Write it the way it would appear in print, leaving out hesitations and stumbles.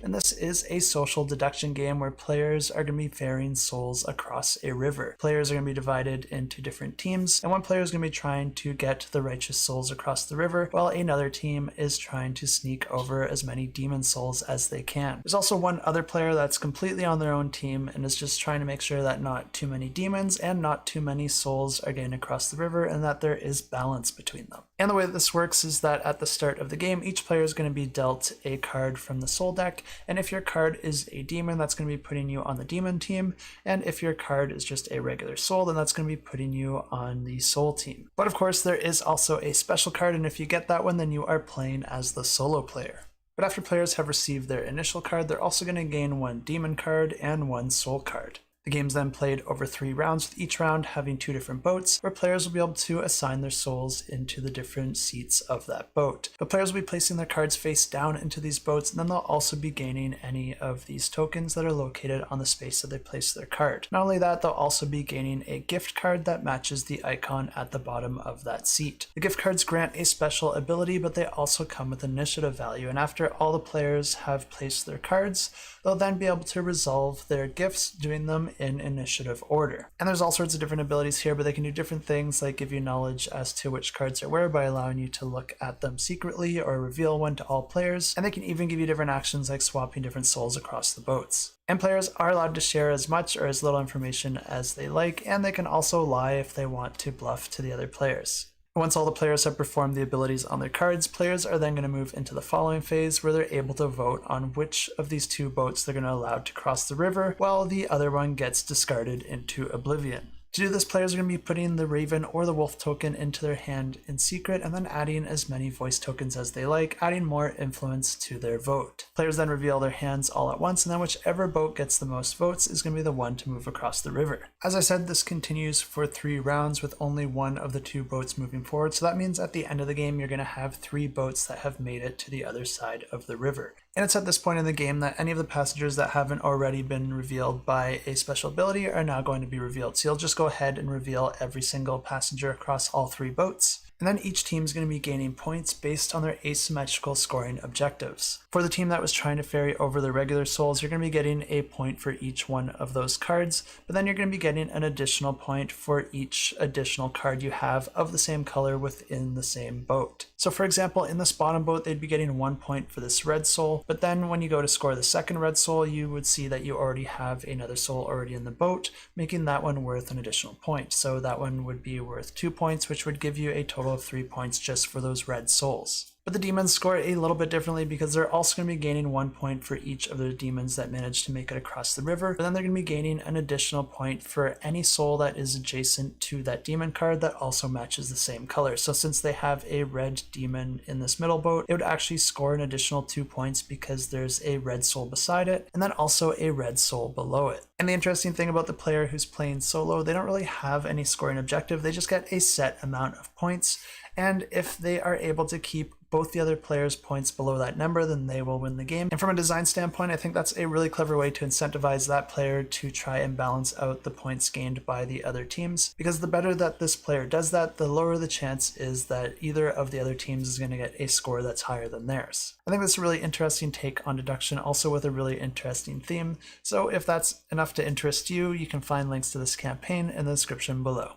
and this is a social deduction game where players are going to be ferrying souls across a river. Players are going to be divided into different teams, and one player is going to be trying to get the righteous souls across the river, while another team is trying to sneak over as many demon souls as they can. There's also one other player that's completely on their own team and is just trying to make sure that not too many demons and not too many souls are getting across the river and that there is balance between them. And the way that this works is that at the start of the game, each player is going to be dealt a card from the soul deck, and if your card is a demon, that's going to be putting you on the demon team, and if your card is just a regular soul, then that's going to be putting you on the soul team. But of course, there is also a special card, and if you get that one, then you are playing as the solo player. But after players have received their initial card, they're also going to gain one demon card and one soul card. The game's then played over 3 rounds, with each round having 2 different boats, where players will be able to assign their souls into the different seats of that boat. But players will be placing their cards face down into these boats, and then they'll also be gaining any of these tokens that are located on the space that they place their card. Not only that, they'll also be gaining a gift card that matches the icon at the bottom of that seat. The gift cards grant a special ability, but they also come with initiative value, and after all the players have placed their cards, they'll then be able to resolve their gifts, doing them in initiative order. And there's all sorts of different abilities here, but they can do different things like give you knowledge as to which cards are where by allowing you to look at them secretly or reveal one to all players, and they can even give you different actions like swapping different souls across the boats. And players are allowed to share as much or as little information as they like, and they can also lie if they want to bluff to the other players. Once all the players have performed the abilities on their cards, players are then going to move into the following phase where they're able to vote on which of these 2 boats they're going to allow to cross the river, while the other one gets discarded into oblivion. To do this, players are going to be putting the Raven or the Wolf token into their hand in secret and then adding as many voice tokens as they like, adding more influence to their vote. Players then reveal their hands all at once, and then whichever boat gets the most votes is going to be the one to move across the river. As I said, this continues for 3 rounds with only one of the 2 boats moving forward, so that means at the end of the game you're going to have 3 boats that have made it to the other side of the river. And it's at this point in the game that any of the passengers that haven't already been revealed by a special ability are now going to be revealed. So you'll just go ahead and reveal every single passenger across all 3 boats. And then each team is going to be gaining points based on their asymmetrical scoring objectives. For the team that was trying to ferry over the regular souls, you're going to be getting a point for each one of those cards, but then you're going to be getting an additional point for each additional card you have of the same color within the same boat. So for example, in this bottom boat, they'd be getting 1 point for this red soul, but then when you go to score the second red soul, you would see that you already have another soul already in the boat, making that one worth an additional point. So that one would be worth 2 points, which would give you a total of 3 points just for those red souls. But the demons score a little bit differently because they're also going to be gaining 1 point for each of the demons that manage to make it across the river, but then they're going to be gaining an additional point for any soul that is adjacent to that demon card that also matches the same color. So since they have a red demon in this middle boat, it would actually score an additional 2 points because there's a red soul beside it, and then also a red soul below it. And the interesting thing about the player who's playing solo, they don't really have any scoring objective, they just get a set amount of points, and if they are able to keep both the other players' points below that number, then they will win the game. And from a design standpoint, I think that's a really clever way to incentivize that player to try and balance out the points gained by the other teams, because the better that this player does that, the lower the chance is that either of the other teams is going to get a score that's higher than theirs. I think that's a really interesting take on deduction, also with a really interesting theme. So if that's enough to interest you, you can find links to this campaign in the description below.